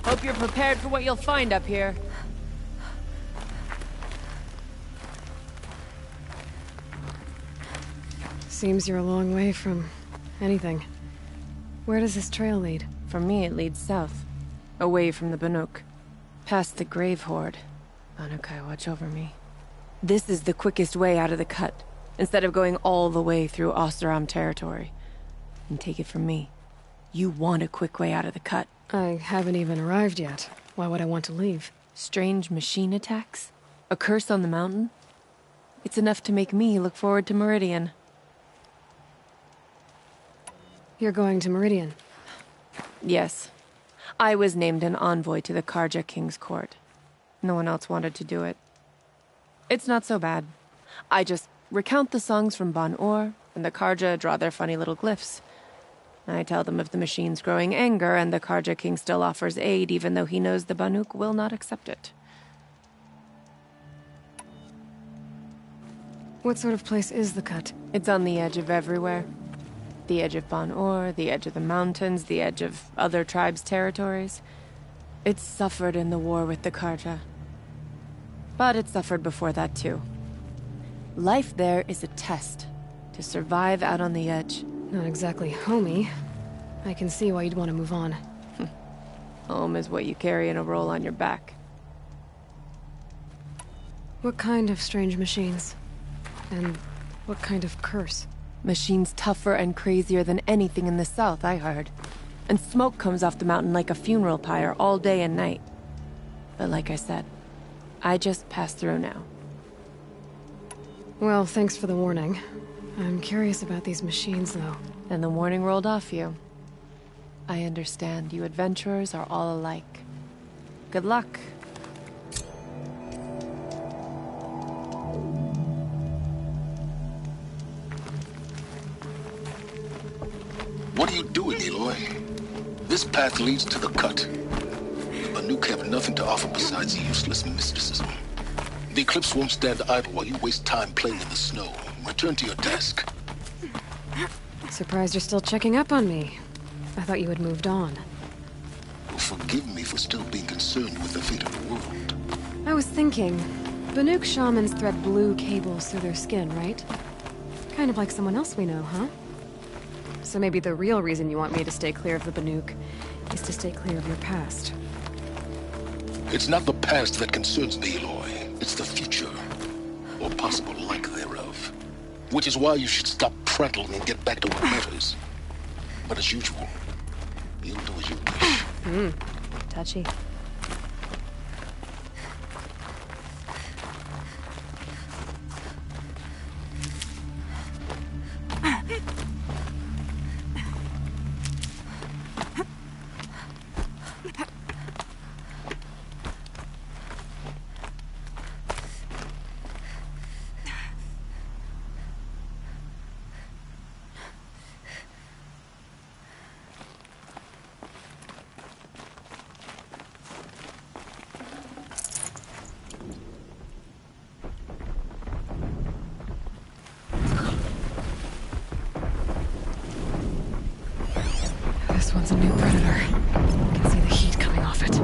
Hope you're prepared for what you'll find up here. Seems you're a long way from anything. Where does this trail lead? For me, it leads south. Away from the Banuk. Past the Grave Horde. Banukai, watch over me. This is the quickest way out of the cut, instead of going all the way through Oseram territory. And take it from me, you want a quick way out of the cut. I haven't even arrived yet. Why would I want to leave? Strange machine attacks? A curse on the mountain? It's enough to make me look forward to Meridian. You're going to Meridian? Yes. I was named an envoy to the Karja King's court. No one else wanted to do it. It's not so bad. I just recount the songs from Ban-Ur, and the Karja draw their funny little glyphs. I tell them of the machine's growing anger, and the Karja King still offers aid even though he knows the Banuk will not accept it. What sort of place is the cut? It's on the edge of everywhere. The edge of Ban-Ur, the edge of the mountains, the edge of other tribes' territories. It's suffered in the war with the Karja. But it suffered before that too. Life there is a test to survive out on the edge. Not exactly homey. I can see why you'd want to move on. Home is what you carry in a roll on your back. What kind of strange machines? And what kind of curse? Machines tougher and crazier than anything in the south, I heard. And smoke comes off the mountain like a funeral pyre all day and night. But like I said, I just passed through now. Well, thanks for the warning. I'm curious about these machines, though. And the warning rolled off you. I understand you adventurers are all alike. Good luck. What are you doing, Aloy? This path leads to the cut. Banuk have nothing to offer besides useless mysticism. The Eclipse won't stand idle while you waste time playing in the snow. Return to your task. Surprised you're still checking up on me. I thought you had moved on. Well, forgive me for still being concerned with the fate of the world. I was thinking, Banuk shamans thread blue cables through their skin, right? Kind of like someone else we know, huh? So maybe the real reason you want me to stay clear of the Banuk is to stay clear of your past. It's not the past that concerns me, Aloy. It's the future, or possible lack thereof. Which is why you should stop prattling and get back to what matters. But as usual, you'll do as you wish. Touchy. This one's a new predator. I can see the heat coming off it.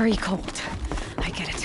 very cold. I get it.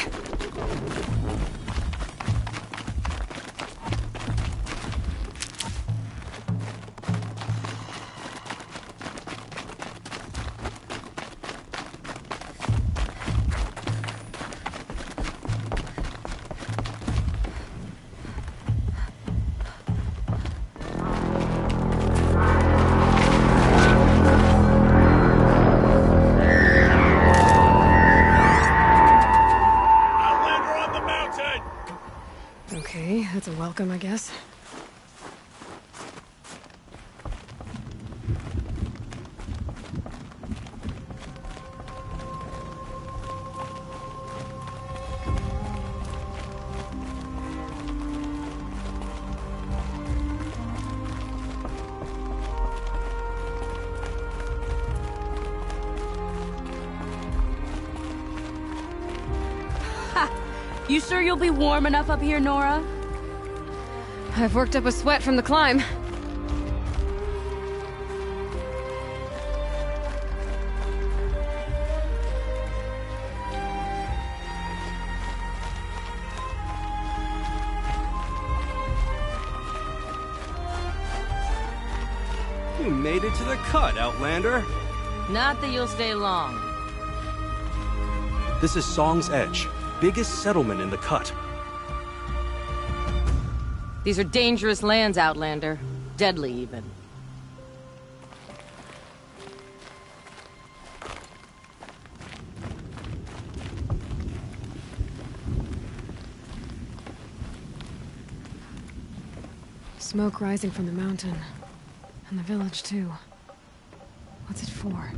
Okay, that's a welcome, I guess. You sure you'll be warm enough up here, Nora? I've worked up a sweat from the climb. You made it to the cut, Outlander. Not that you'll stay long. This is Song's Edge, biggest settlement in the cut. These are dangerous lands, Outlander. Deadly, even. Smoke rising from the mountain. And the village, too. What's it for?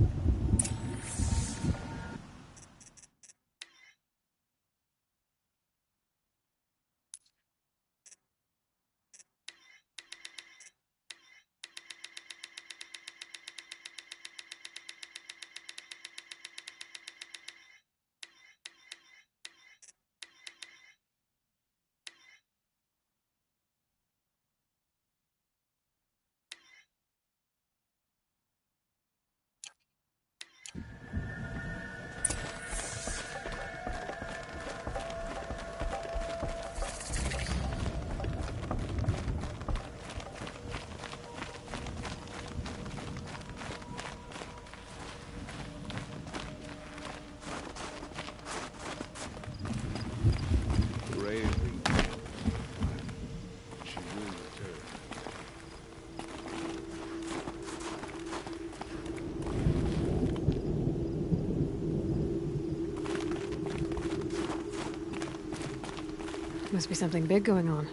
Must be something big going on.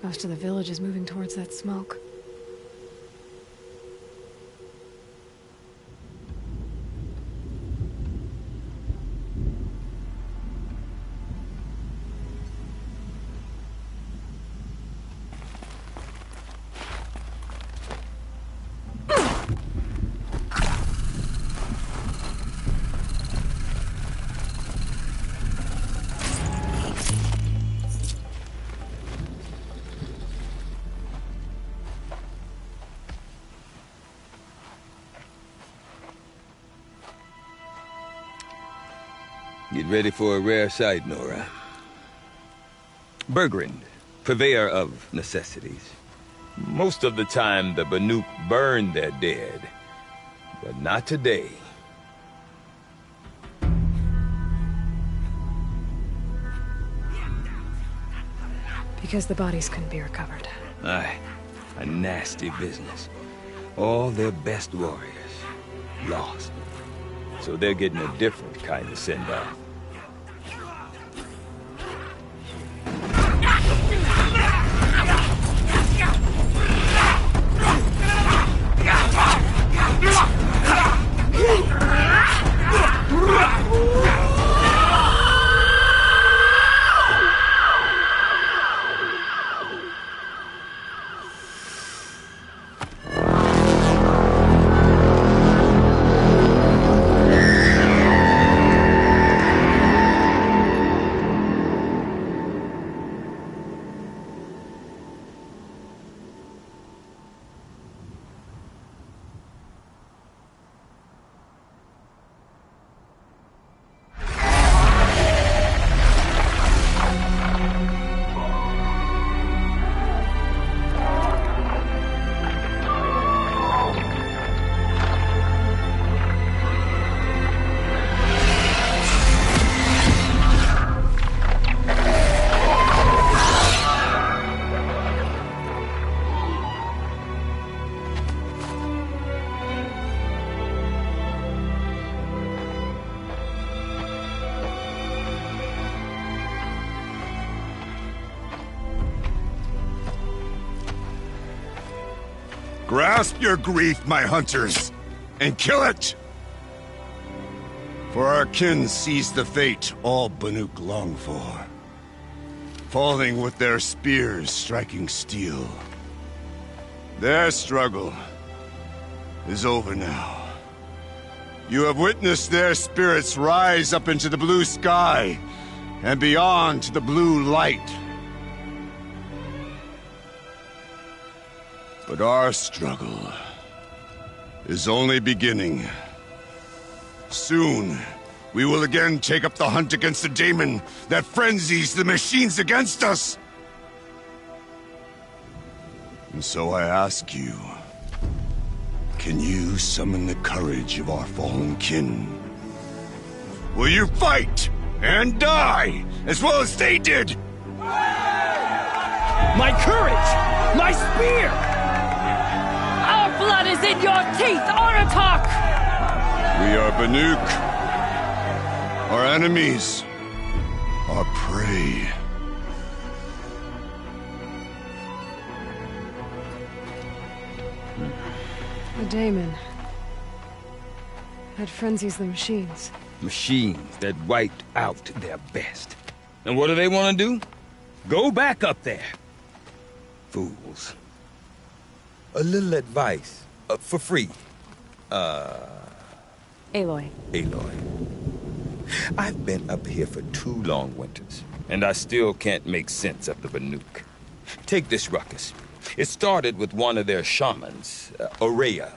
Most of the village is moving towards that smoke. Get ready for a rare sight, Nora. Bergrand, purveyor of necessities. Most of the time, the Banuk burn their dead. But not today. Because the bodies couldn't be recovered. Aye, a nasty business. All their best warriors lost. So they're getting a different kind of send-off. Grasp your grief, my hunters, and kill it! For our kin sees the fate all Banuk long for. Falling with their spears striking steel. Their struggle is over now. You have witnessed their spirits rise up into the blue sky and beyond to the blue light. But our struggle is only beginning. Soon, we will again take up the hunt against the daemon that frenzies the machines against us. And so I ask you, can you summon the courage of our fallen kin? Will you fight and die as well as they did? My courage! My spear! Our blood is in your teeth, Aratak! We are Banuk. Our enemies are prey. The daemon. That frenzies the machines. Machines that wiped out their best. And what do they want to do? Go back up there. Fools. A little advice. For free. Aloy. Aloy. I've been up here for 2 long winters, and I still can't make sense of the Banuk. Take this ruckus. It started with one of their shamans, Ourea,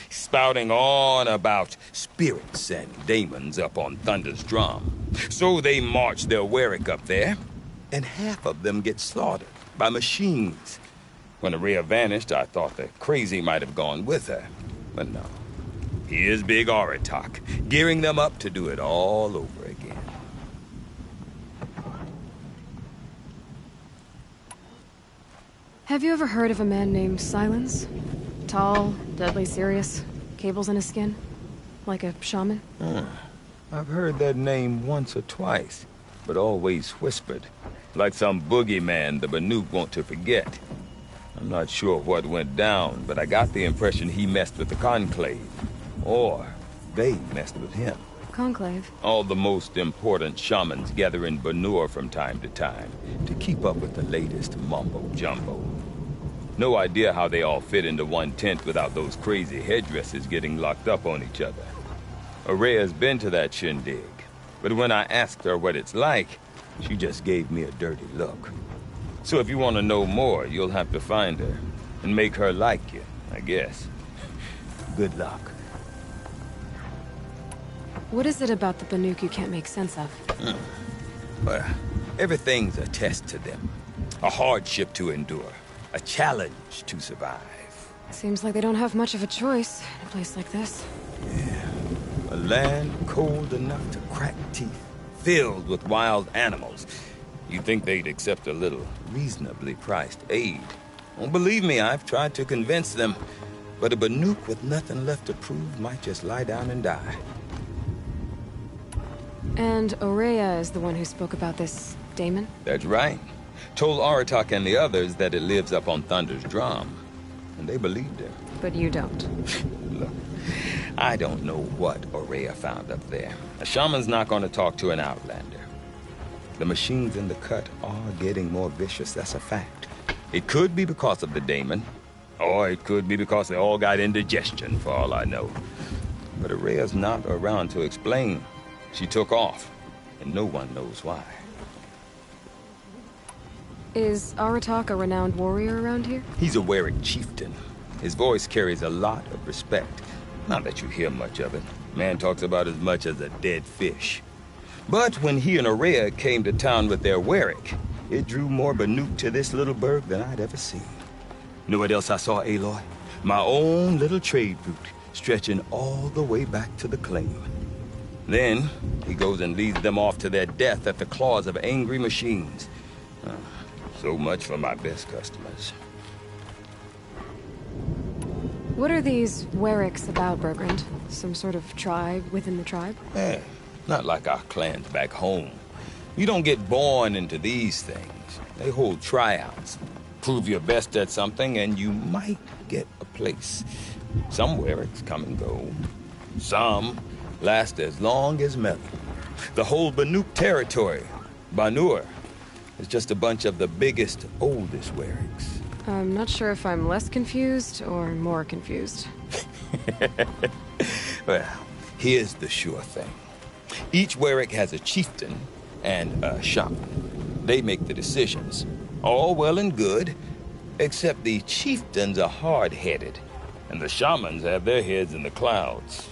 spouting on about spirits and daemons up on Thunder's drum. So they marched their Werik up there, and half of them get slaughtered by machines. When Ourea vanished, I thought the crazy might have gone with her, but no. Here's Big Aratak, gearing them up to do it all over again. Have you ever heard of a man named Silence? Tall, deadly serious, cables in his skin? Like a shaman? I've heard that name once or twice, but always whispered. Like some boogeyman the Banuk want to forget. I'm not sure what went down, but I got the impression he messed with the Conclave. Or they messed with him. Conclave? All the most important shamans gather in Banur from time to time to keep up with the latest mumbo-jumbo. No idea how they all fit into one tent without those crazy headdresses getting locked up on each other. Ourea's been to that shindig, but when I asked her what it's like, she just gave me a dirty look. So if you want to know more, you'll have to find her and make her like you, I guess. Good luck. What is it about the Banuk you can't make sense of? Well, everything's a test to them. A hardship to endure. A challenge to survive. Seems like they don't have much of a choice in a place like this. Yeah. A land cold enough to crack teeth. Filled with wild animals. You'd think they'd accept a little reasonably priced aid. Well, believe me, I've tried to convince them. But a Banuk with nothing left to prove might just lie down and die. And Ourea is the one who spoke about this daemon? That's right. Told Aratak and the others that it lives up on Thunder's drum. And they believed him. But you don't. Look, I don't know what Ourea found up there. A shaman's not going to talk to an outlander. The machines in the cut are getting more vicious, that's a fact. It could be because of the daemon, or it could be because they all got indigestion, for all I know. But Ourea's not around to explain. She took off, and no one knows why. Is Aratak a renowned warrior around here? He's a Werik chieftain. His voice carries a lot of respect. Not that you hear much of it. Man talks about as much as a dead fish. But when he and Ourea came to town with their Werik, it drew more Banuk to this little burg than I'd ever seen. You know what else I saw, Aloy? My own little trade route, stretching all the way back to the claim. Then, he goes and leads them off to their death at the claws of angry machines. So much for my best customers. What are these Weriks about, Bergrand? Some sort of tribe within the tribe? Not like our clans back home. You don't get born into these things. They hold tryouts. Prove your best at something and you might get a place. Some Werrics come and go. Some last as long as metal. The whole Banuk territory, Banur, is just a bunch of the biggest, oldest Werrics. I'm not sure if I'm less confused or more confused. Well, here's the sure thing. Each Werric has a chieftain and a shaman. They make the decisions. All well and good, except the chieftains are hard-headed, and the shamans have their heads in the clouds.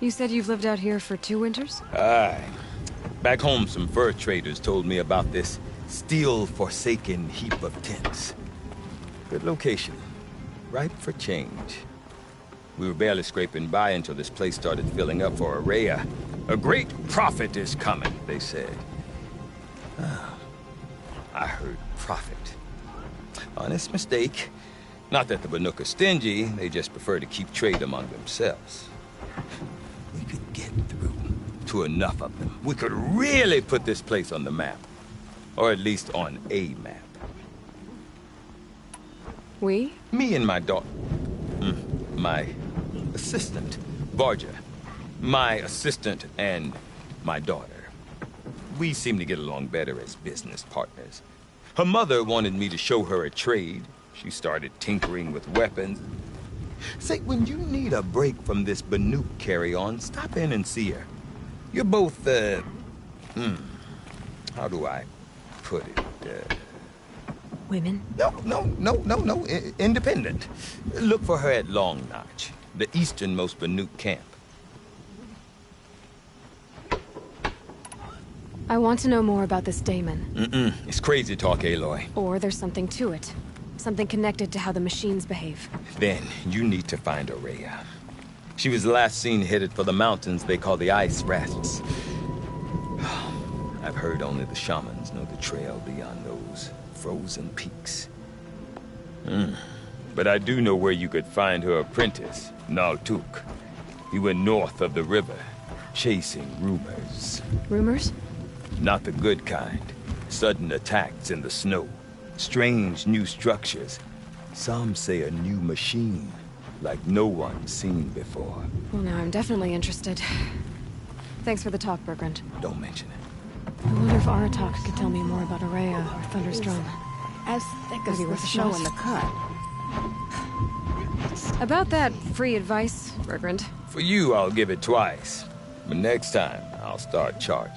You said you've lived out here for 2 winters? Aye. Back home, some fur traders told me about this steel-forsaken heap of tents. Good location. Ripe for change. We were barely scraping by until this place started filling up for Ourea. A great prophet is coming, they said. I heard prophet. Honest mistake. Not that the Banuk are stingy, they just prefer to keep trade among themselves. We could get through to enough of them. We could really put this place on the map. Or at least on a map. We? Me and my daughter. My assistant, Varja. My assistant and my daughter. We seem to get along better as business partners. Her mother wanted me to show her a trade. She started tinkering with weapons. Say, when you need a break from this Banuk carry-on, stop in and see her. You're both, how do I put it? Women? No. Independent. Look for her at Long Notch, the easternmost Banuk camp. I want to know more about this daemon. It's crazy talk, Aloy. Or there's something to it. Something connected to how the machines behave. Then you need to find Ourea. She was last seen headed for the mountains they call the Ice Rafts. I've heard only the shamans know the trail beyond those frozen peaks. But I do know where you could find her apprentice, Naltuk. He went north of the river, chasing rumors. Rumors? Not the good kind. Sudden attacks in the snow. Strange new structures. Some say a new machine, like no one's seen before. Well, now I'm definitely interested. Thanks for the talk, Bergrand. Don't mention it. I wonder if Aratak could tell me more about Ourea or Thunderstrom. As thick as Maybe the worth a snow shot. in the cut. About that free advice, Bergrand. For you, I'll give it twice. But next time, I'll start charging.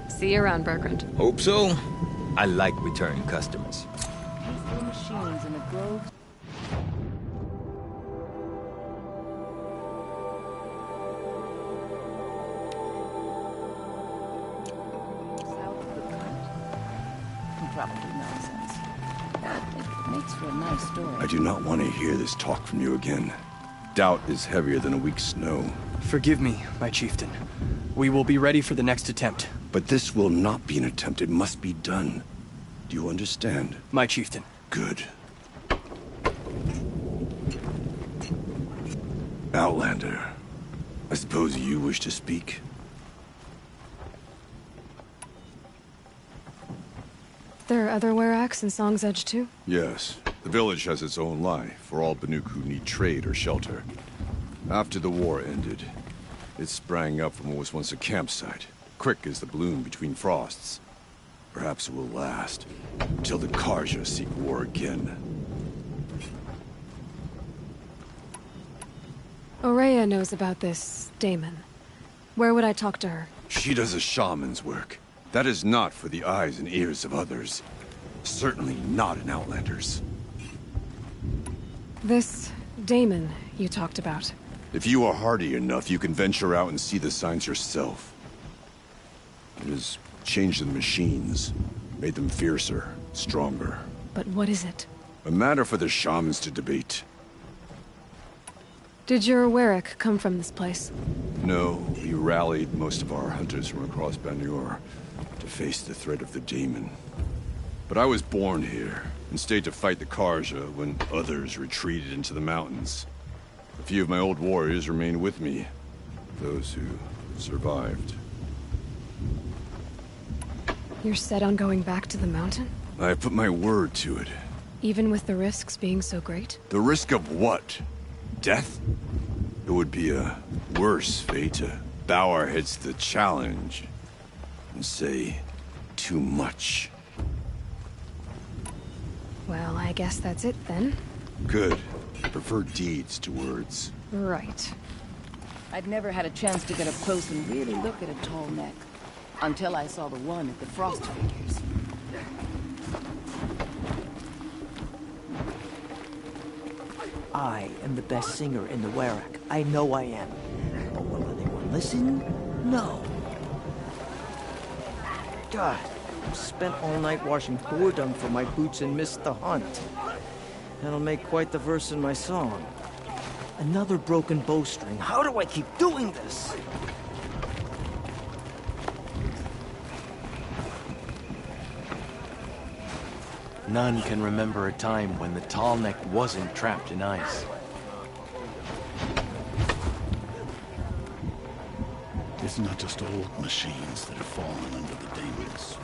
See you around, Bergrand. Hope so. I like return customers. Peaceful machines in a grove. South of the cut? Probably nonsense. I think it makes for a nice story. I do not want to hear this talk from you again. Doubt is heavier than a week's snow. Forgive me, my chieftain. We will be ready for the next attempt. But this will not be an attempt. It must be done. Do you understand? My chieftain. Good. Outlander, I suppose you wish to speak? There are other Weraks in Song's Edge, too? Yes. The village has its own life for all Banuk who need trade or shelter. After the war ended, it sprang up from what was once a campsite, quick as the bloom between frosts. Perhaps it will last, until the Karja seek war again. Ourea knows about this daemon. Where would I talk to her? She does a shaman's work. That is not for the eyes and ears of others. Certainly not an Outlander's. This daemon you talked about. If you are hardy enough, you can venture out and see the signs yourself. It has changed the machines, made them fiercer, stronger. But what is it? A matter for the shamans to debate. Did your Werik come from this place? No, we rallied most of our hunters from across Banur to face the threat of the daemon. But I was born here, and stayed to fight the Karja when others retreated into the mountains. A few of my old warriors remained with me, those who survived. You're set on going back to the mountain? I put my word to it. Even with the risks being so great? The risk of what? Death? It would be a worse fate to bow our heads to the challenge and say too much. Well, I guess that's it then. Good. I prefer deeds to words. Right. I'd never had a chance to get up close and really look at a tall neck. Until I saw the one at the Frost Figures. I am the best singer in the Warrack. I know I am. But will anyone listen? No. God, I spent all night washing boar dung for my boots and missed the hunt. That'll make quite the verse in my song. Another broken bowstring. How do I keep doing this? None can remember a time when the tall neck wasn't trapped in ice. It's not just old machines that have fallen under the Daemon's sway.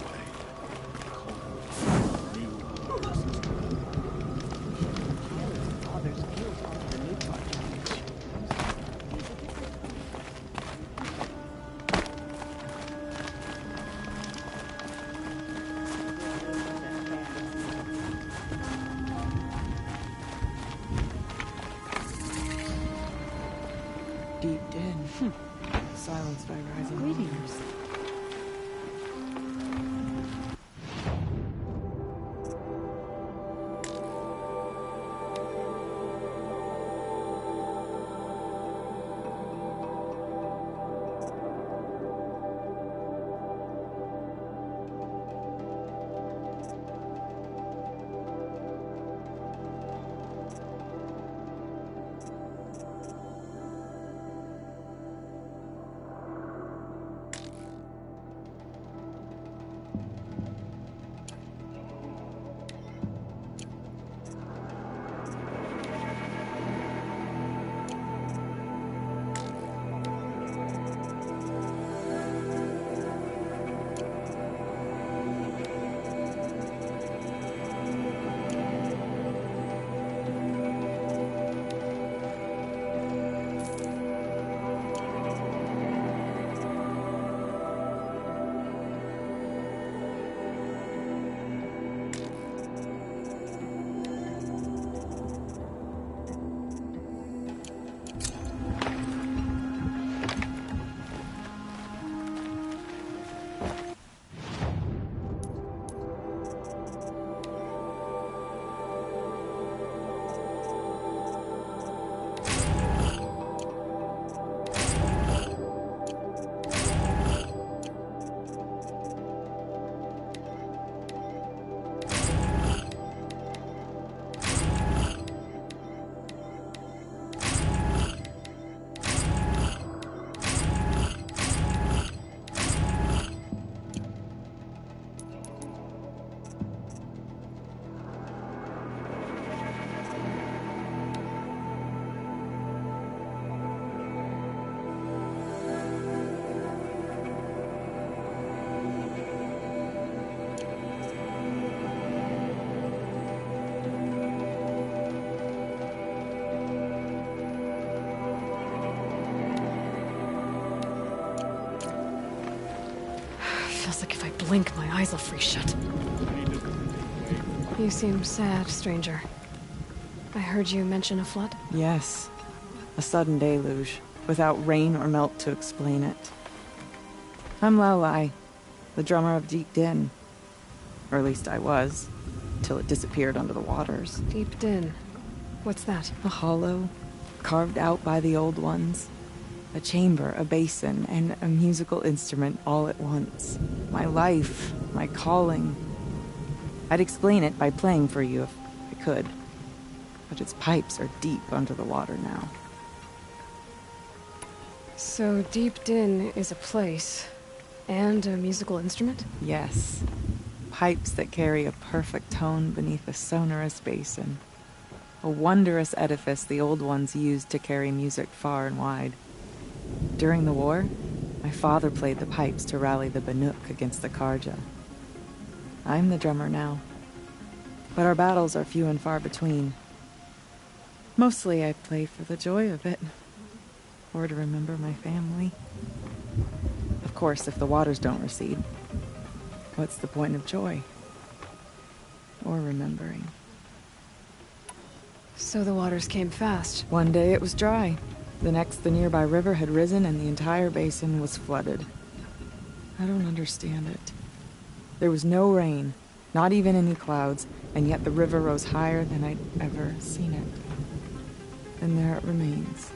Deep Den. Silenced by rising Greetings. Feels like if I blink, my eyes will freeze shut. You seem sad, stranger. I heard you mention a flood? Yes. A sudden deluge, without rain or melt to explain it. I'm Laolai, the drummer of Deep Din. Or at least I was, till it disappeared under the waters. Deep Din. What's that? A hollow, carved out by the Old Ones. A chamber, a basin, and a musical instrument all at once. My life, my calling. I'd explain it by playing for you if I could. But its pipes are deep under the water now. So Deep Din is a place, and a musical instrument? Yes. Pipes that carry a perfect tone beneath a sonorous basin. A wondrous edifice the Old Ones used to carry music far and wide. During the war, my father played the pipes to rally the Banuk against the Carja. I'm the drummer now, but our battles are few and far between. Mostly I play for the joy of it, or to remember my family. Of course, if the waters don't recede, what's the point of joy? Or remembering? So the waters came fast. One day it was dry. The next, the nearby river had risen and the entire basin was flooded. I don't understand it. There was no rain, not even any clouds, and yet the river rose higher than I'd ever seen it. And there it remains.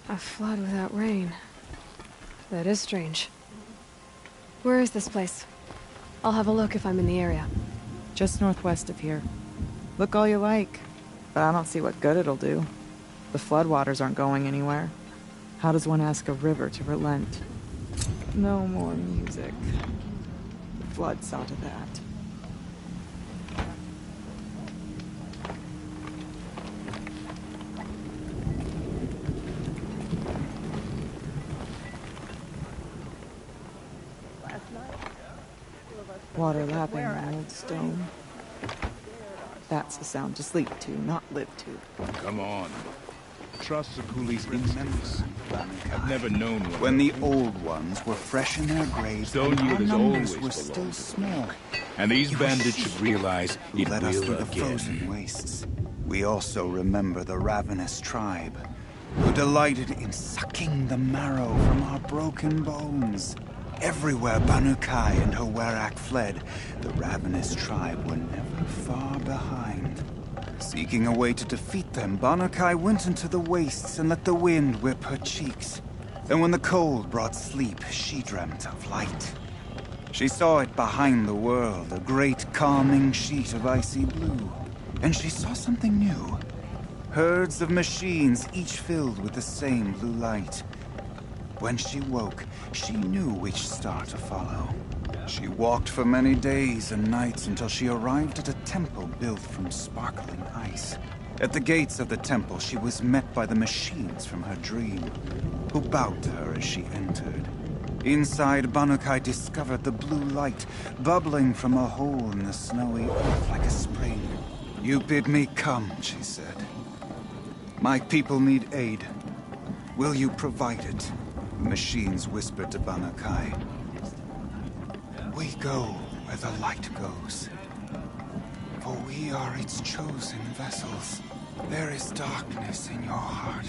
A flood without rain. That is strange. Where is this place? I'll have a look if I'm in the area. Just northwest of here. Look all you like, but I don't see what good it'll do. The floodwaters aren't going anywhere. How does one ask a river to relent? No more music. The flood saw to that. Water lapping on old stone. That's a sound to sleep to, not live to. Come on. Trust the coolies' instincts. I've never known one. When the old ones were fresh in their graves, Stone and our Youth is numbers always were still small. And these bandits should realize it led us will through the again. frozen wastes. We also remember the ravenous tribe, who delighted in sucking the marrow from our broken bones. Everywhere Banukai and her Werak fled, the ravenous tribe were never far behind. Seeking a way to defeat them, Banukai went into the wastes and let the wind whip her cheeks. And when the cold brought sleep, she dreamt of light. She saw it behind the world, a great calming sheet of icy blue. And she saw something new. Herds of machines, each filled with the same blue light. When she woke, she knew which star to follow. She walked for many days and nights until she arrived at a temple built from sparkling ice. At the gates of the temple, she was met by the machines from her dream, who bowed to her as she entered. Inside, Banukai discovered the blue light bubbling from a hole in the snowy earth like a spring. "You bid me come," she said. "My people need aid. Will you provide it?" The machines whispered to Banukai. "We go where the light goes, for we are its chosen vessels. There is darkness in your heart.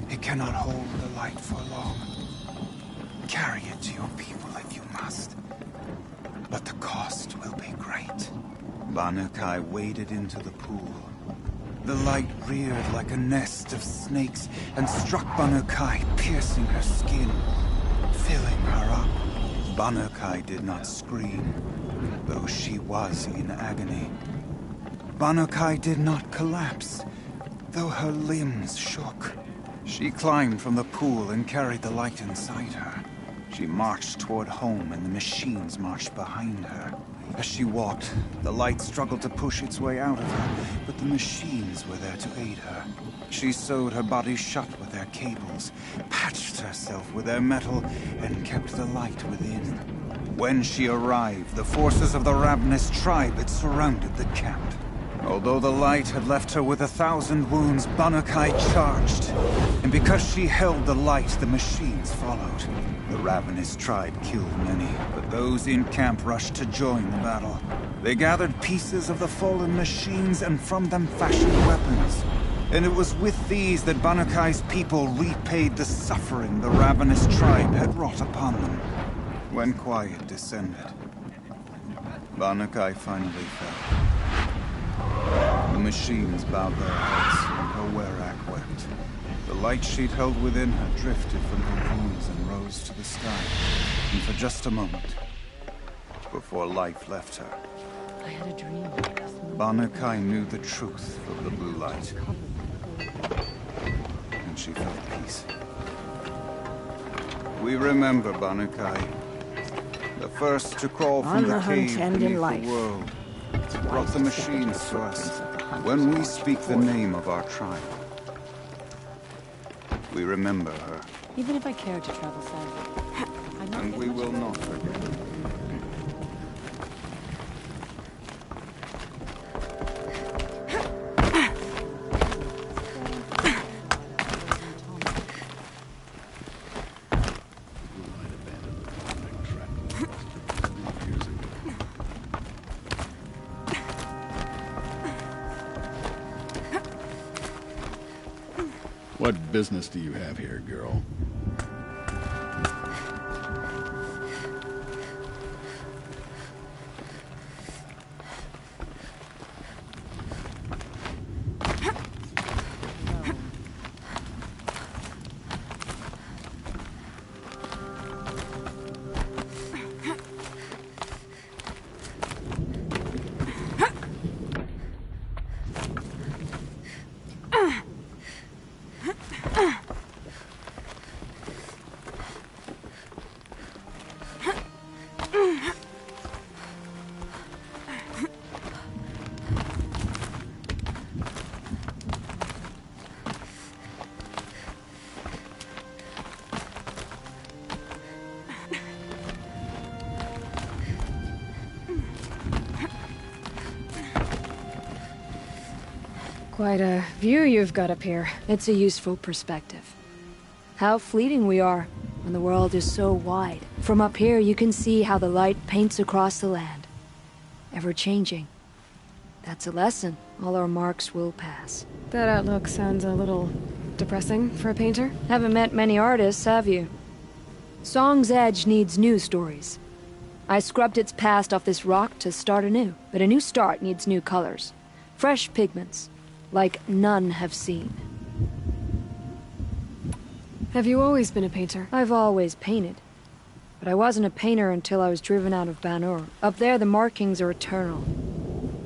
It cannot hold the light for long. Carry it to your people if you must, but the cost will be great." Banukai waded into the pool. The light reared like a nest of snakes and struck Banukai, piercing her skin, filling her up. Banukai did not scream, though she was in agony. Banukai did not collapse, though her limbs shook. She climbed from the pool and carried the light inside her. She marched toward home, and the machines marched behind her. As she walked, the light struggled to push its way out of her, but the machines were there to aid her. She sewed her body shut with their cables, patched herself with their metal, and kept the light within. When she arrived, the forces of the ravenous tribe had surrounded the camp. Although the light had left her with 1,000 wounds, Banukai charged. And because she held the light, the machines followed. The ravenous tribe killed many, but those in camp rushed to join the battle. They gathered pieces of the fallen machines and from them fashioned weapons. And it was with these that Banukai's people repaid the suffering the ravenous tribe had wrought upon them. When quiet descended, Banukai finally fell. The machines bowed their heads, and her Werak wept. The light she'd held within her drifted from her wounds and rose to the sky. And for just a moment, before life left her, I had a dream. Banukai knew the truth of the blue light. And she felt peace. We remember Banukai, the first to crawl from the cave beneath the world. Brought the machines to us when we speak the name of our tribe. We remember her. Even if I cared to travel south, And we will not forget. business do you have here, girl? Quite a view you've got up here. It's a useful perspective. How fleeting we are when the world is so wide. From up here, you can see how the light paints across the land. Ever-changing. That's a lesson. All our marks will pass. That outlook sounds a little depressing for a painter. Haven't met many artists, have you? Song's Edge needs new stories. I scrubbed its past off this rock to start anew. But a new start needs new colors. Fresh pigments. Like none have seen. Have you always been a painter? I've always painted. But I wasn't a painter until I was driven out of Ban-Ur. Up there, the markings are eternal.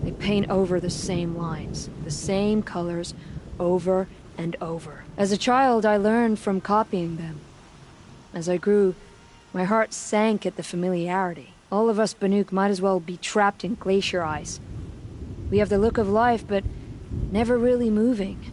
They paint over the same lines, the same colors, over and over. As a child, I learned from copying them. As I grew, my heart sank at the familiarity. All of us Banuk might as well be trapped in glacier ice. We have the look of life, but never really moving.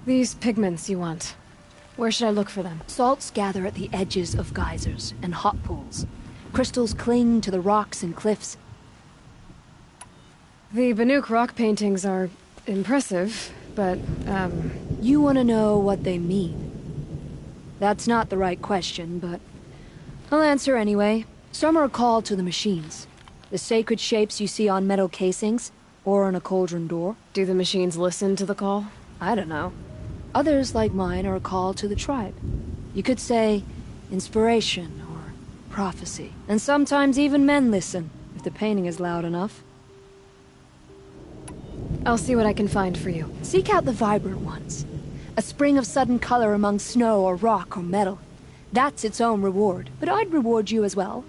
These pigments you want. Where should I look for them? Salts gather at the edges of geysers and hot pools. Crystals cling to the rocks and cliffs. The Banuk rock paintings are impressive, but, You want to know what they mean? That's not the right question, but I'll answer anyway. Some are called to the machines. The sacred shapes you see on metal casings, or on a cauldron door. Do the machines listen to the call? I don't know. Others, like mine, are a call to the tribe. You could say inspiration or prophecy. And sometimes even men listen, if the painting is loud enough. I'll see what I can find for you. Seek out the vibrant ones. A spring of sudden color among snow or rock or metal. That's its own reward. But I'd reward you as well.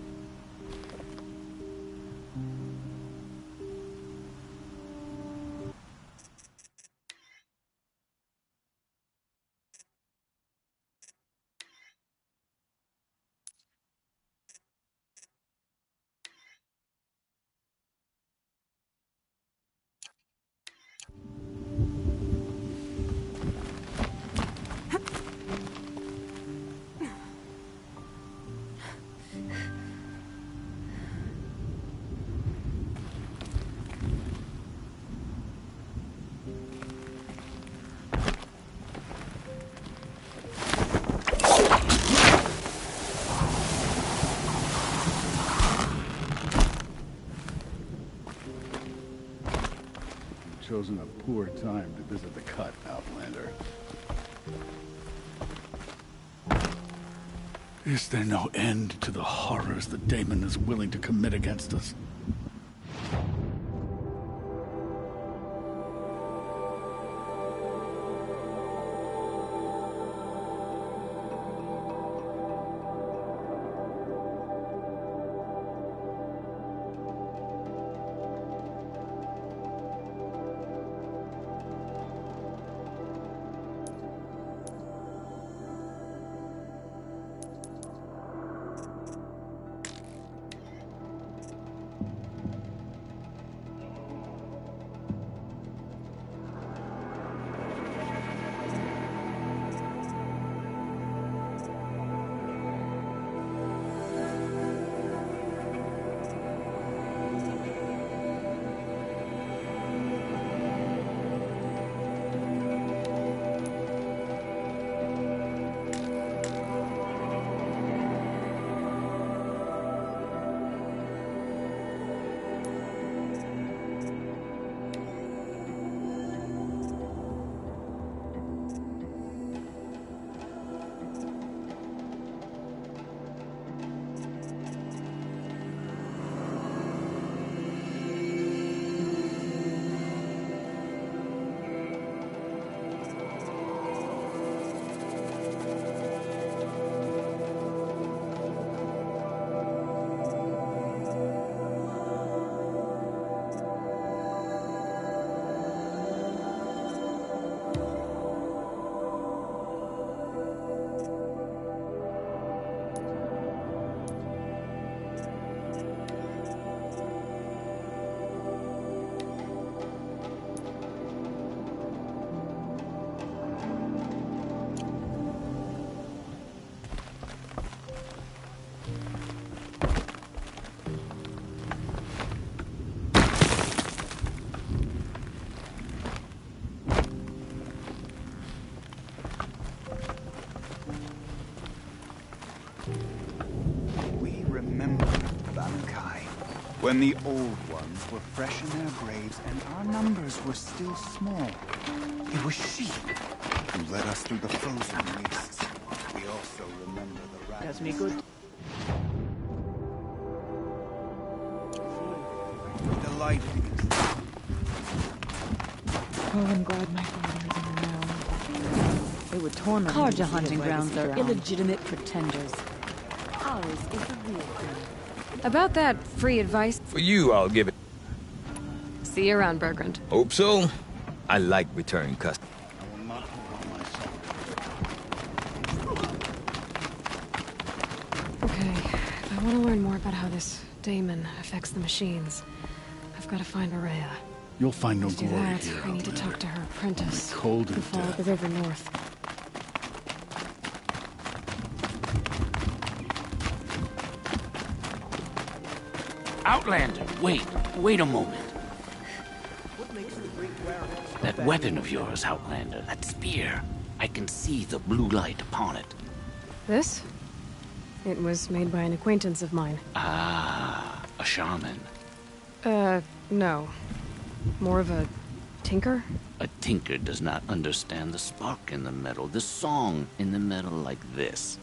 Chosen a poor time to visit the cut, Outlander. Is there no end to the horrors the Daemon is willing to commit against us? When the old ones were fresh in their graves and our numbers were still small. It was she who led us through the frozen wastes. We also remember the rat. Does me good. Delighted. Oh, I'm glad my father isn't around. They would torment me. Carja hunting grounds are illegitimate pretenders. Ours is the real thing. About that free advice. For you, I'll give it. See you around, Bergrand. Hope so. I like return customers. Okay, if I want to learn more about how this daemon affects the machines, I've got to find Maria. You'll find no To do glory that, here. I need to talk to her apprentice. Cold who and followed the death. river north. Outlander, wait a moment. That weapon of yours, Outlander, that spear. I can see the blue light upon it. This? It was made by an acquaintance of mine. Ah, a shaman. No. More of a tinker? A tinker does not understand the spark in the metal, the song in the metal like this.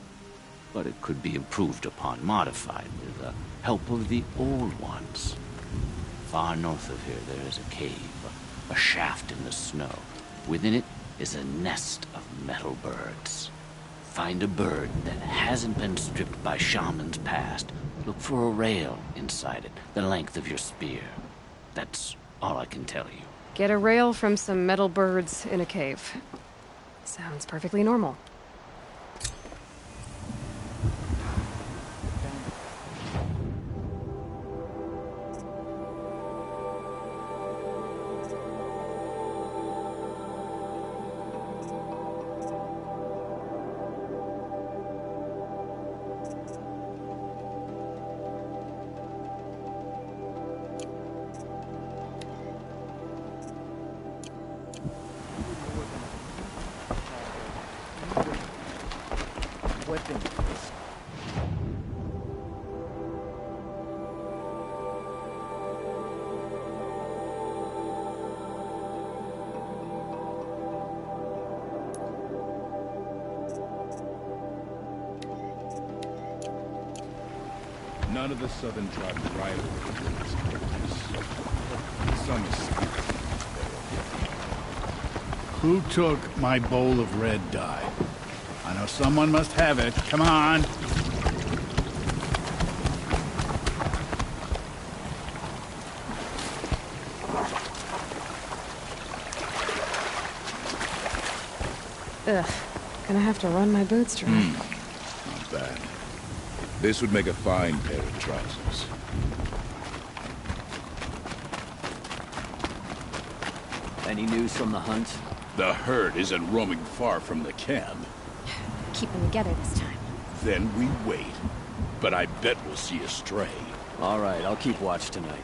But it could be improved upon, modified with the help of the old ones. Far north of here there is a cave, a shaft in the snow. Within it is a nest of metal birds. Find a bird that hasn't been stripped by shamans past. Look for a rail inside it, the length of your spear. That's all I can tell you. Get a rail from some metal birds in a cave. Sounds perfectly normal. None of the southern tribes ride over this place. Some is Who took my bowl of red dye? I know someone must have it. Come on! Ugh. Gonna have to run my boots dry. Not bad. This would make a fine pair of trousers. Any news from the hunt? The herd isn't roaming far from the camp. Keep them together this time. Then we wait. But I bet we'll see a stray. All right, I'll keep watch tonight.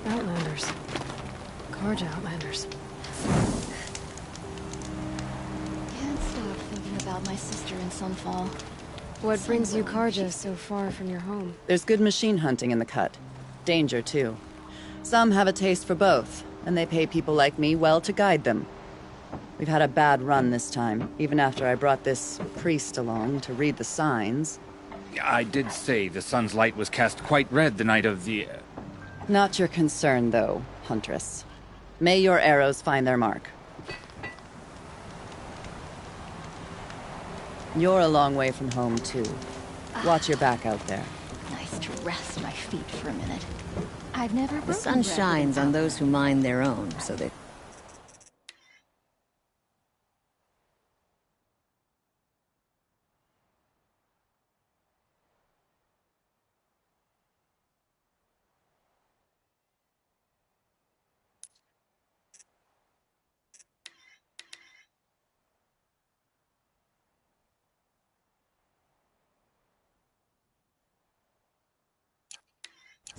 Outlanders. Carja Outlanders. Can't stop thinking about my sister in Sunfall. What brings you Carja so far from your home? There's good machine hunting in the cut. Danger, too. Some have a taste for both, and they pay people like me well to guide them. We've had a bad run this time, even after I brought this priest along to read the signs. I did say the sun's light was cast quite red the night of the... Not your concern, though, Huntress. May your arrows find their mark. You're a long way from home, too. Watch your back out there. Nice to rest my feet for a minute. I've never The sun shines on those who mind their own, so that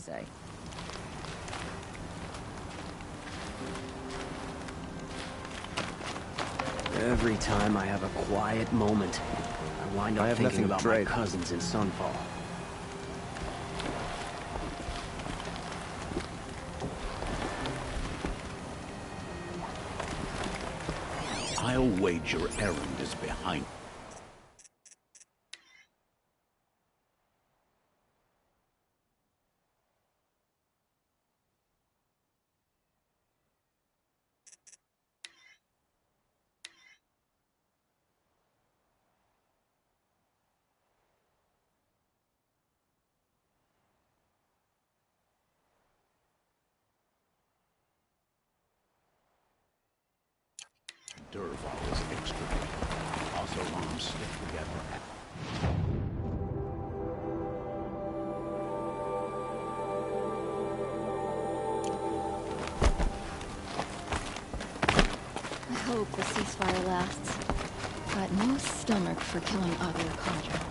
say. Every time I have a quiet moment, I wind up thinking about my cousins in Sunfall. I'll wager Erend is behind. Durval is extra. Also, arms stick together. I hope the ceasefire lasts. Got no stomach for killing other Carja.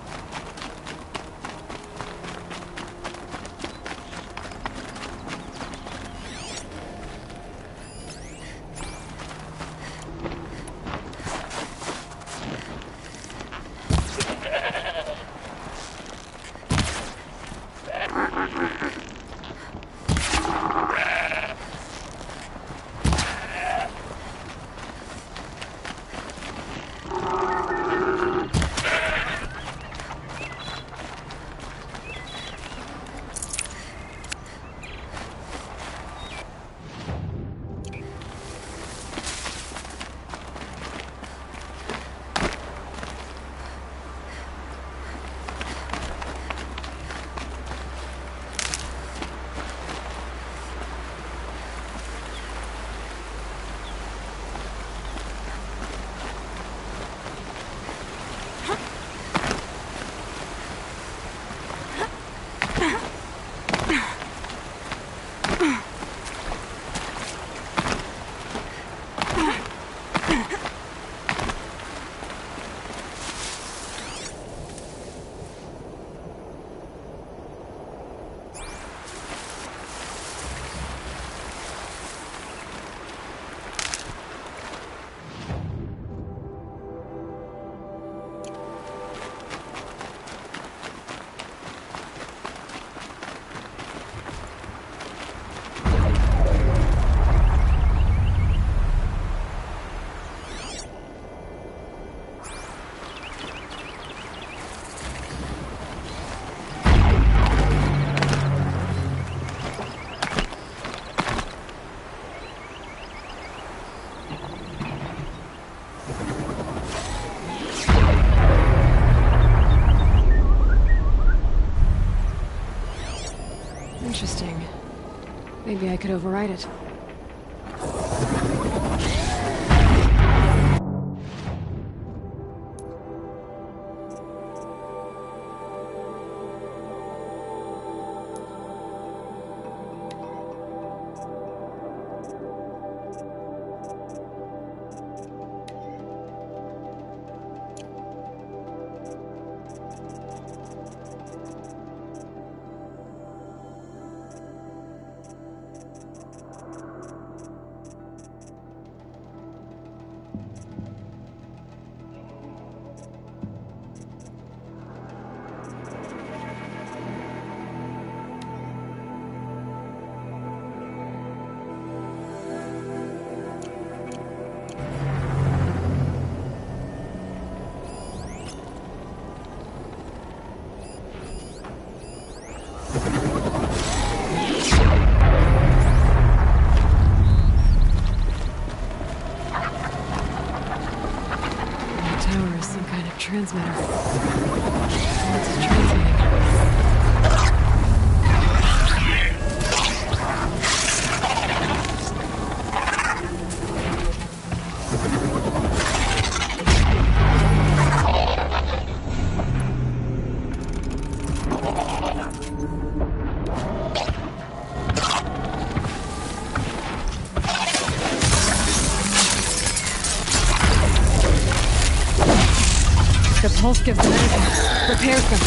Interesting. Maybe I could override it. Transmitter. What's it transmitting? The pulse gives them energy, repairs them.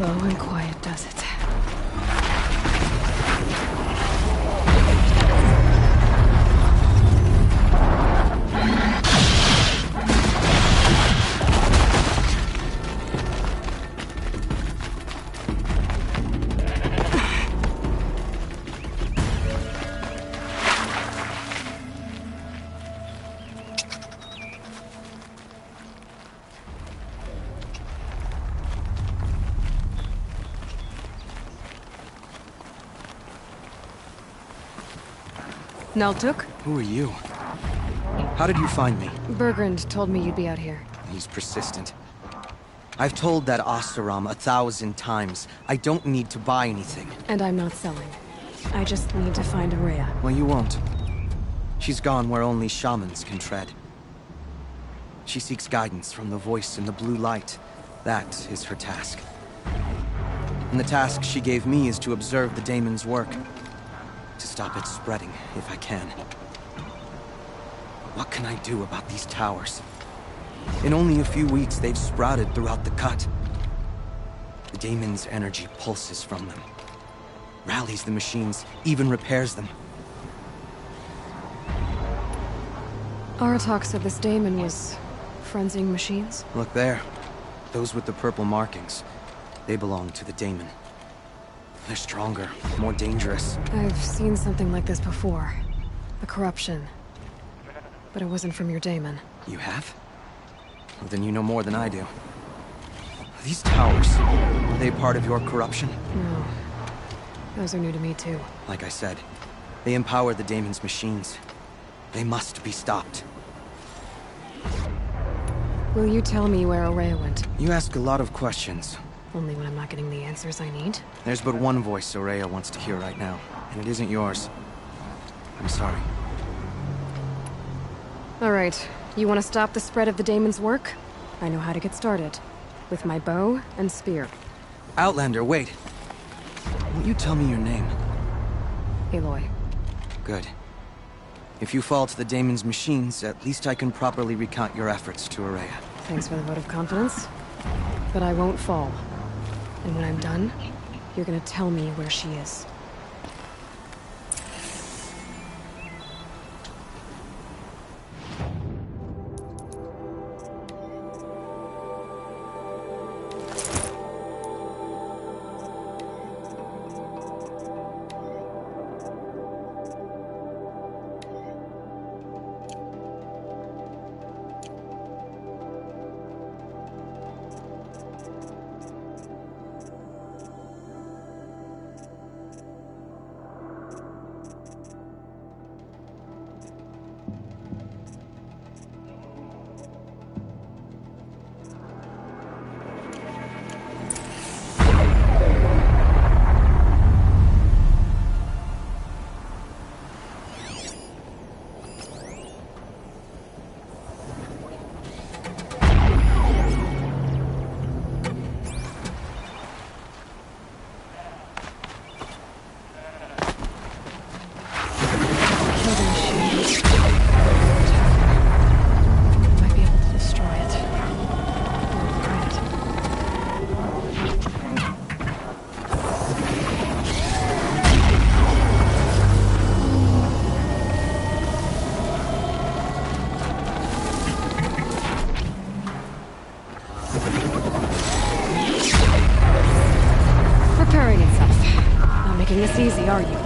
Low and quiet does it. Naltuk? Who are you? How did you find me? Bergrand told me you'd be out here. He's persistent. I've told that Oseram 1,000 times. I don't need to buy anything. And I'm not selling. I just need to find Ourea. Well, you won't. She's gone where only shamans can tread. She seeks guidance from the voice in the blue light. That is her task. And the task she gave me is to observe the daemon's work. To stop it spreading, if I can. What can I do about these towers? In only a few weeks, they've sprouted throughout the cut. The daemon's energy pulses from them. Rallies the machines, even repairs them. Aratak said this daemon was frenzying machines? Look there. Those with the purple markings. They belong to the daemon. They're stronger, more dangerous. I've seen something like this before. A corruption. But it wasn't from your daemon. You have? Well, then you know more than I do. These towers, are they part of your corruption? No. Those are new to me too. Like I said, they empower the daemon's machines. They must be stopped. Will you tell me where Ourea went? You ask a lot of questions. Only when I'm not getting the answers I need. There's but one voice Ourea wants to hear right now, and it isn't yours. I'm sorry. All right. You want to stop the spread of the daemon's work? I know how to get started. With my bow and spear. Outlander, wait. Won't you tell me your name? Aloy. Good. If you fall to the Daemon's machines, at least I can properly recount your efforts to Ourea. Thanks for the vote of confidence. But I won't fall. And when I'm done, you're gonna tell me where she is. This easy, are you?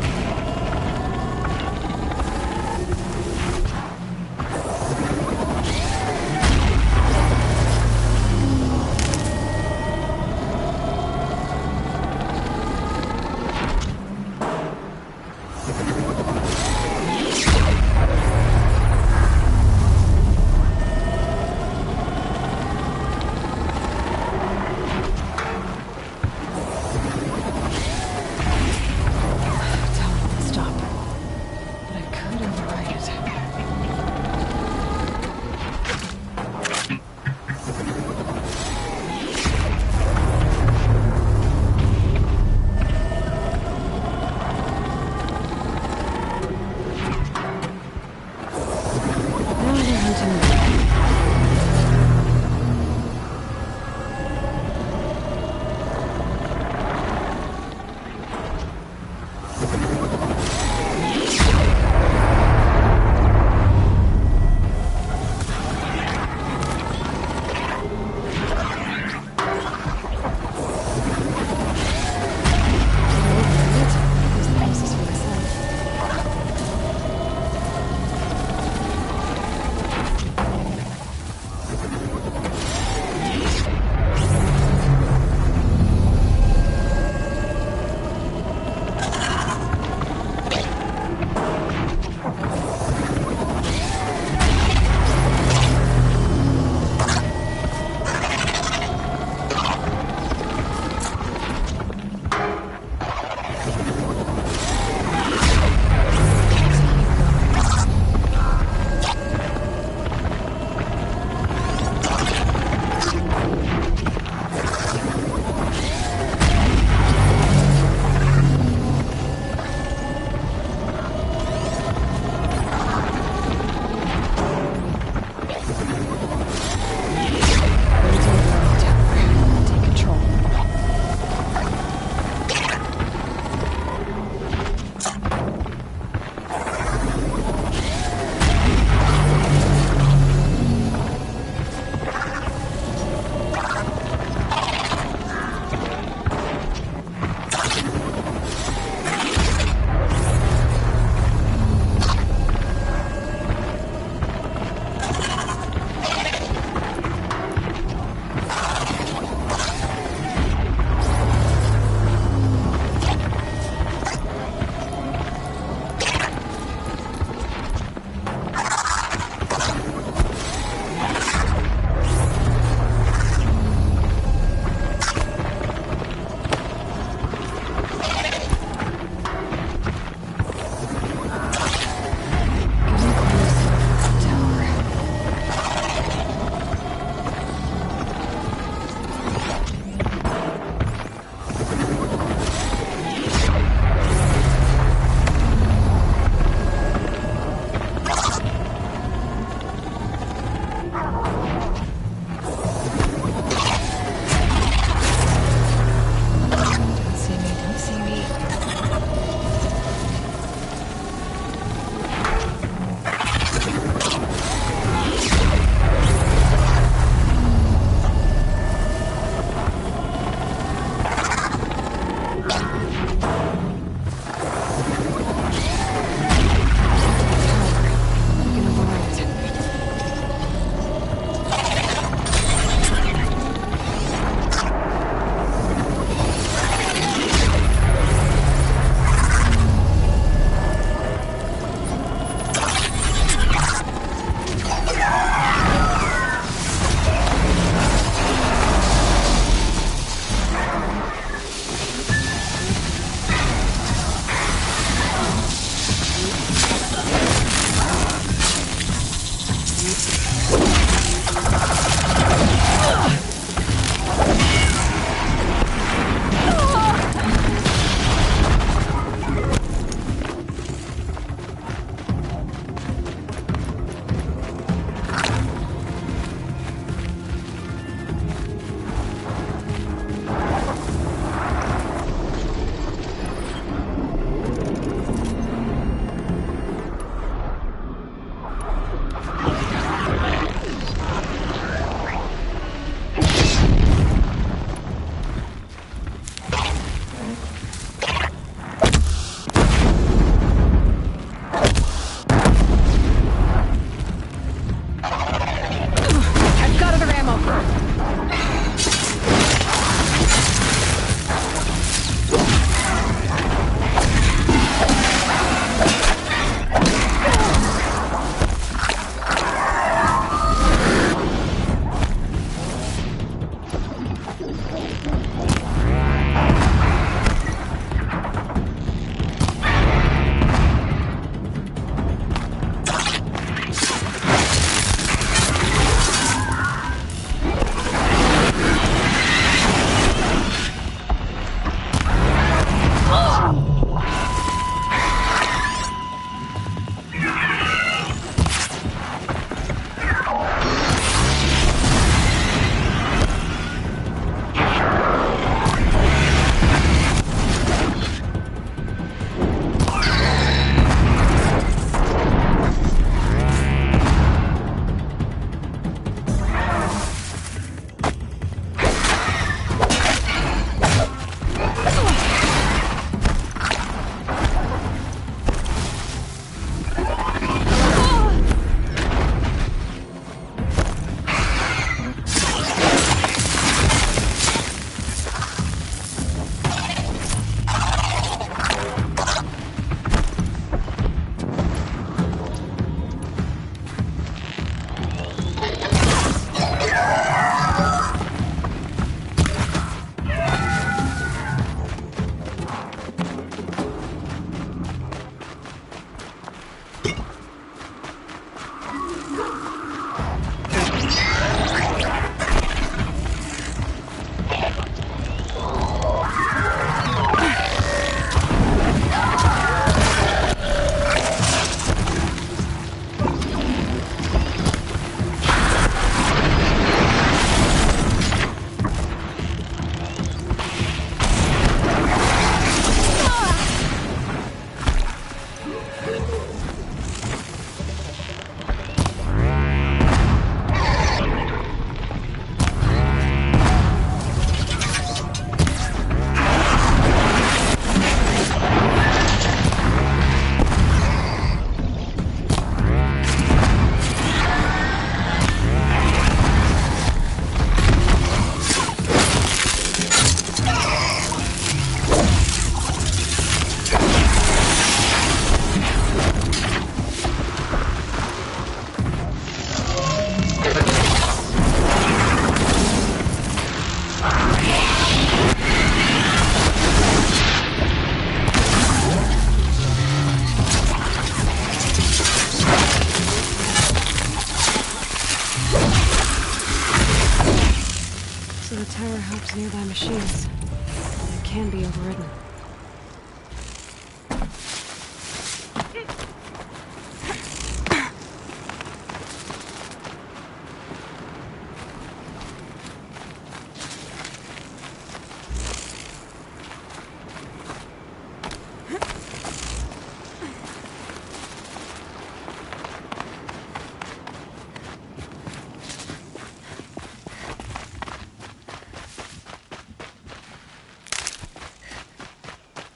Nearby machines. It can be overridden.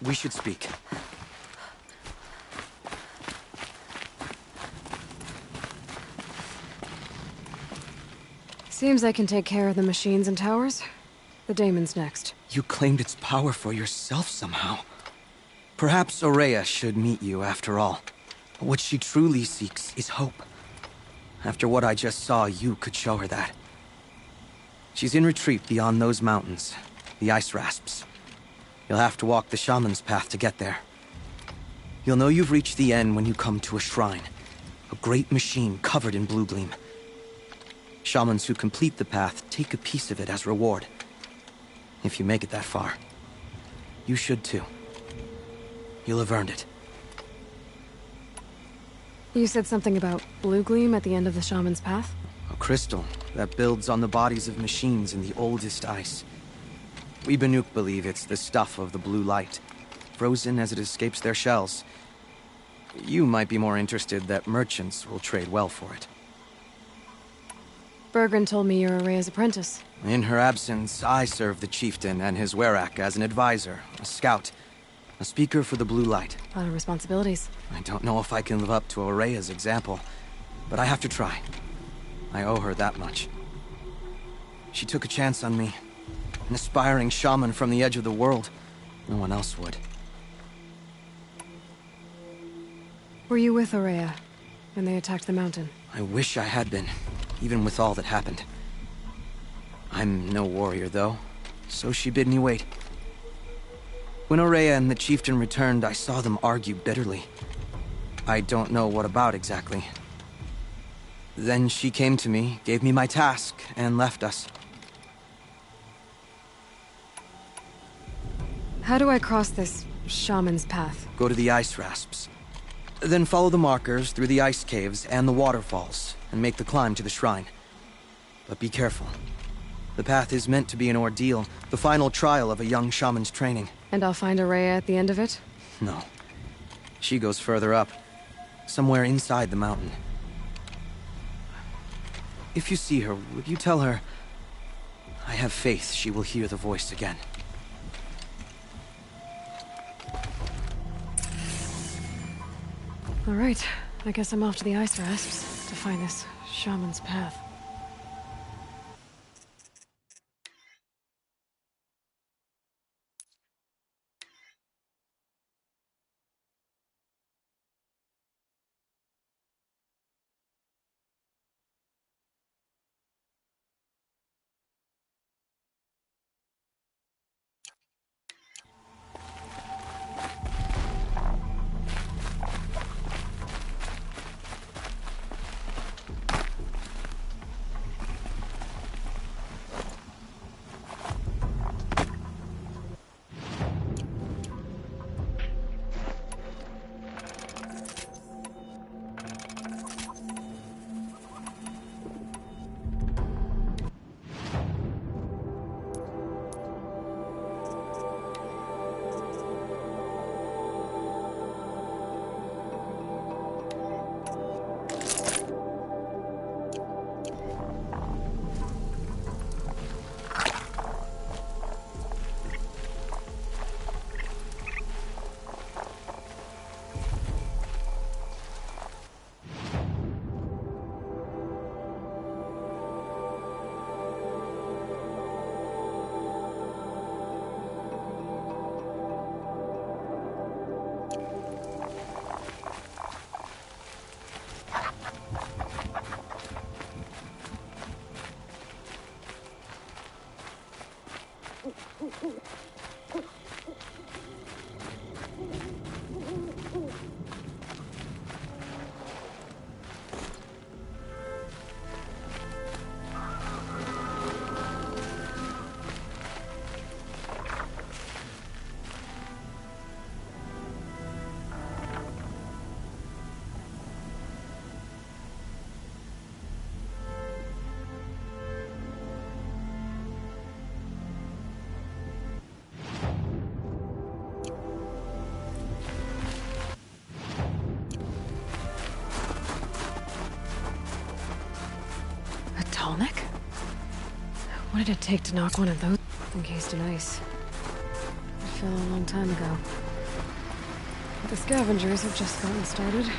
We should speak. Seems I can take care of the machines and towers. The daemon's next. You claimed its power for yourself somehow. Perhaps Ourea should meet you after all. What she truly seeks is hope. After what I just saw, you could show her that. She's in retreat beyond those mountains, the ice rasps. You'll have to walk the shaman's path to get there. You'll know you've reached the end when you come to a shrine. A great machine covered in blue gleam. Shamans who complete the path take a piece of it as reward. If you make it that far, you should too. You'll have earned it. You said something about blue gleam at the end of the shaman's path? A crystal that builds on the bodies of machines in the oldest ice. We Banuk believe it's the stuff of the blue light, frozen as it escapes their shells. You might be more interested that merchants will trade well for it. Bergren told me you're Ourea's apprentice. In her absence, I serve the chieftain and his werak as an advisor, a scout, a speaker for the blue light. A lot of responsibilities. I don't know if I can live up to Ourea's example, but I have to try. I owe her that much. She took a chance on me. An aspiring shaman from the edge of the world. No one else would. Were you with Ourea when they attacked the mountain? I wish I had been, even with all that happened. I'm no warrior, though. so she bid me wait. When Ourea and the chieftain returned, I saw them argue bitterly. I don't know what about exactly. Then she came to me, gave me my task, and left us. How do I cross this shaman's path? Go to the ice rasps. Then follow the markers through the ice caves and the waterfalls, and make the climb to the shrine. But be careful. The path is meant to be an ordeal, the final trial of a young shaman's training. And I'll find Ourea at the end of it? No. She goes further up. Somewhere inside the mountain. If you see her, would you tell her... I have faith she will hear the voice again. All right. I guess I'm off to the ice rasps to find this shaman's path. What did it take to knock one of those encased in ice? It fell a long time ago. But the scavengers have just gotten started.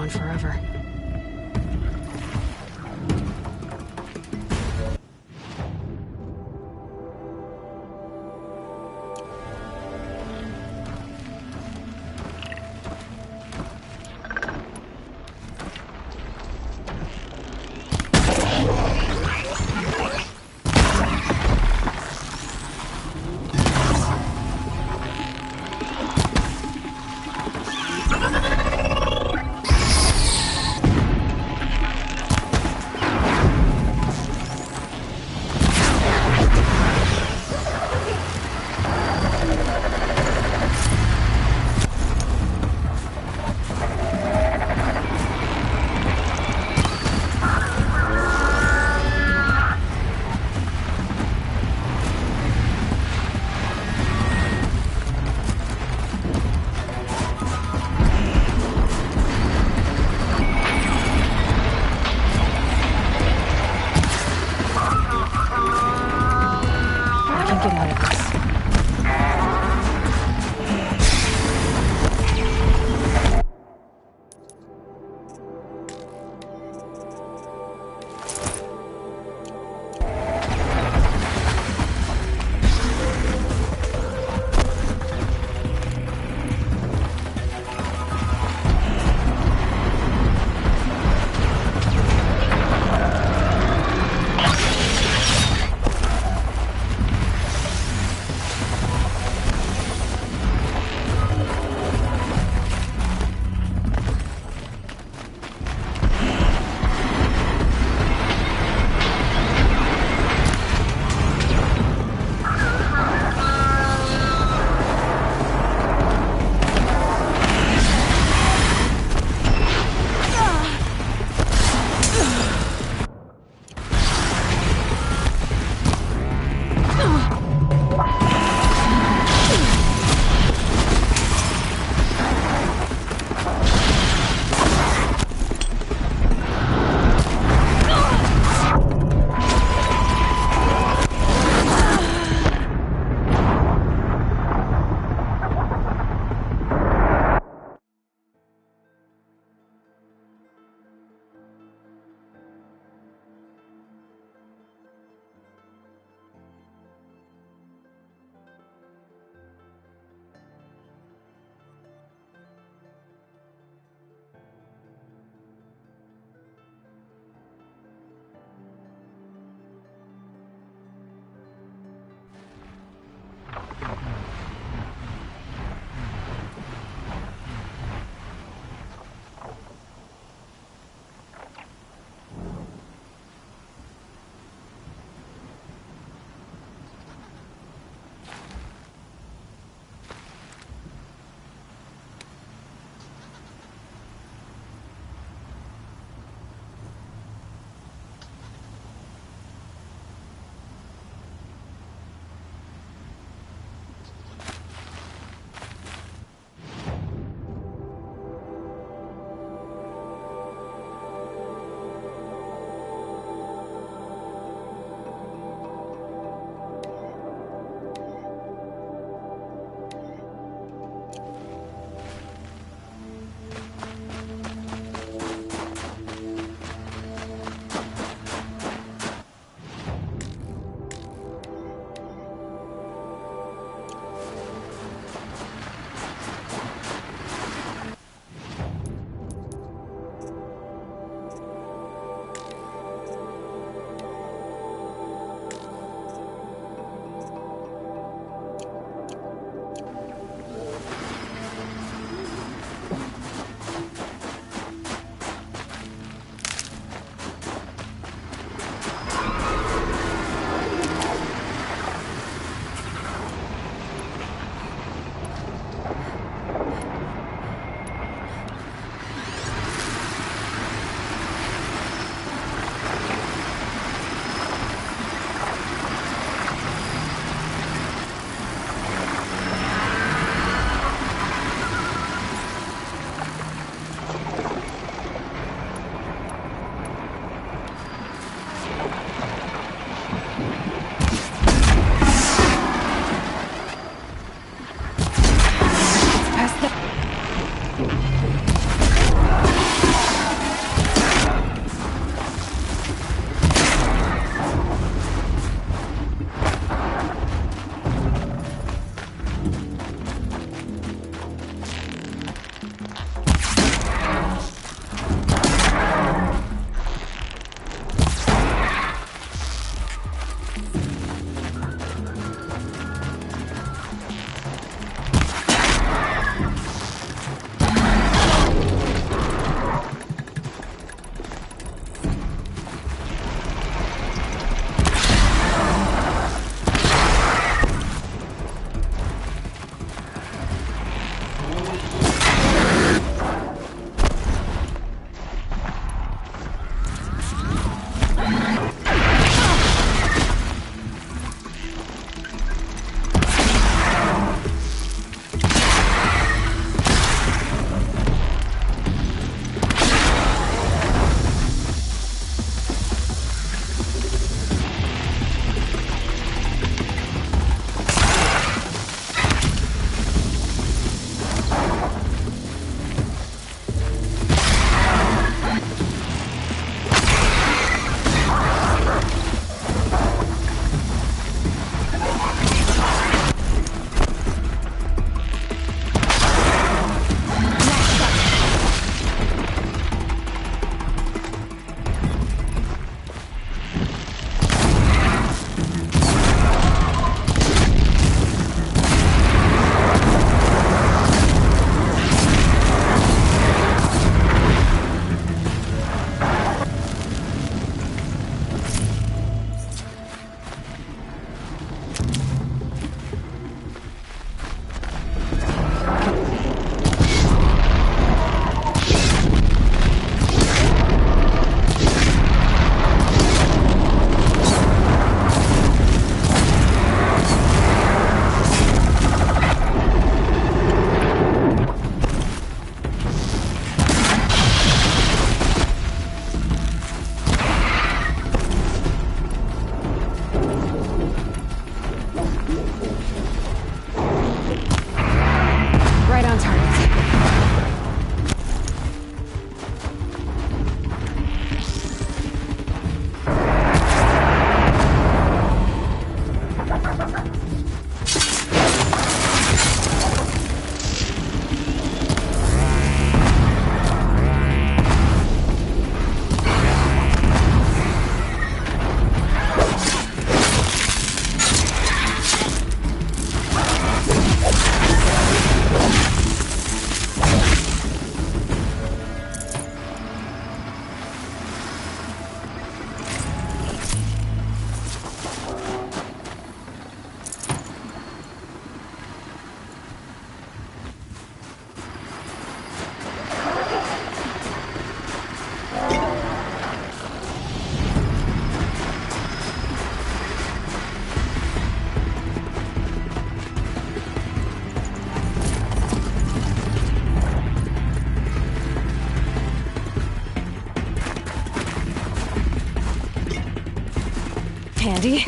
on forever. Ready?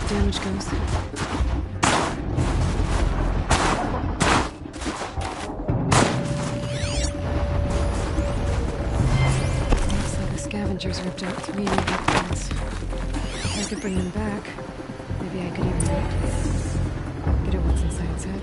Damage goes. Looks like the scavengers ripped out 3 new victims. If I could bring them back, maybe I could even get at what's inside its head.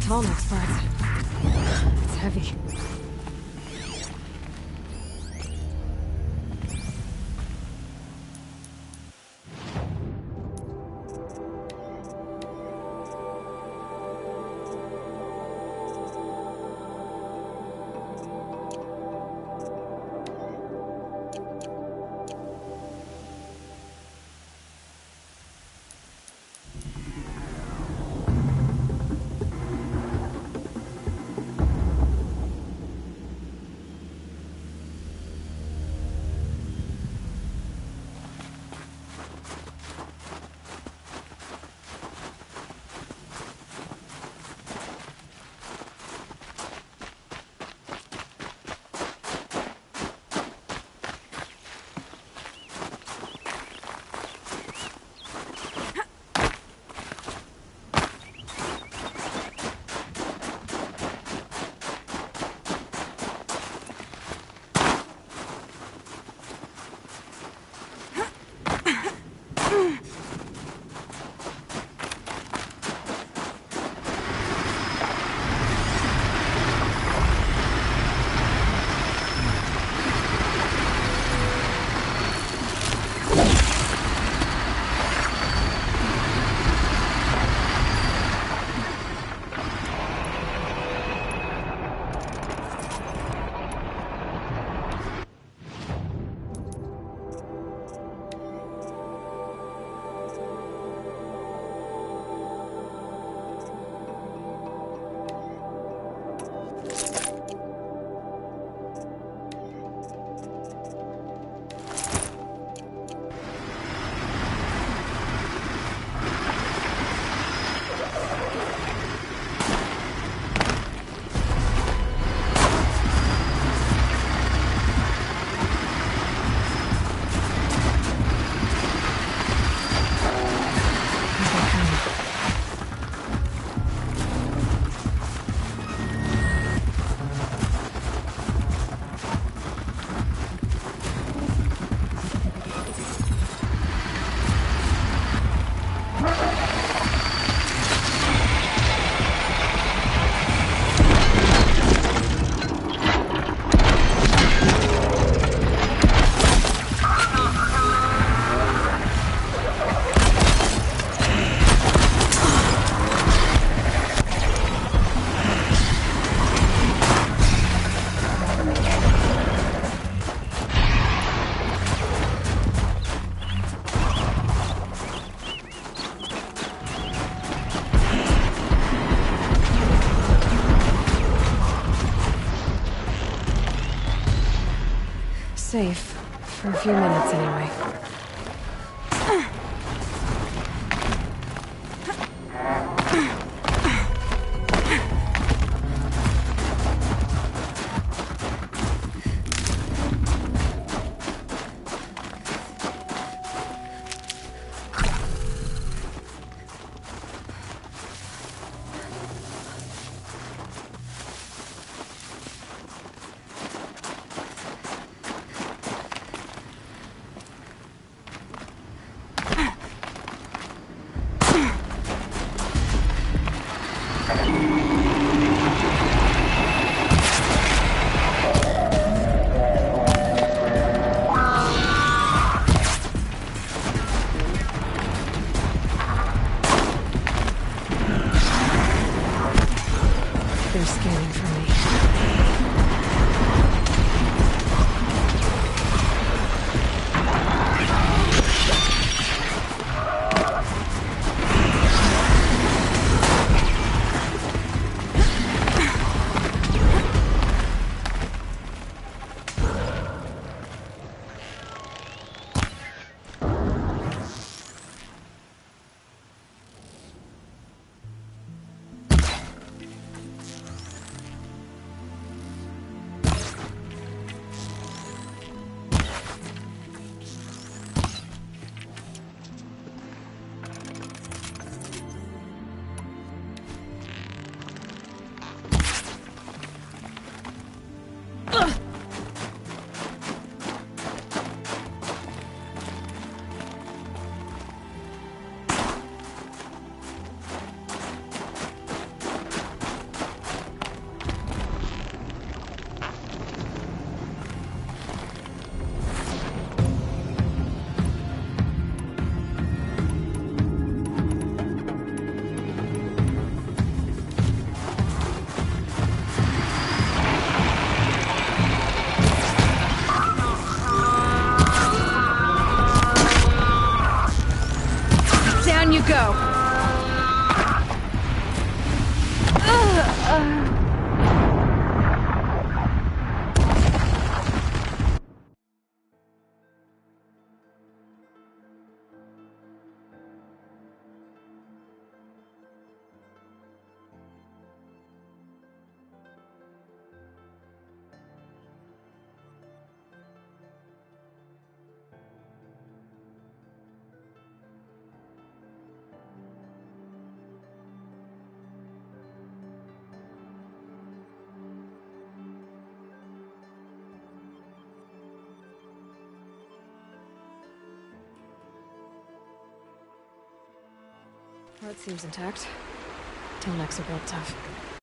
tall next part. It's heavy. Safe. For a few minutes, anyway. They're scanning for me. Heart seems intact. Tailnecks are built tough.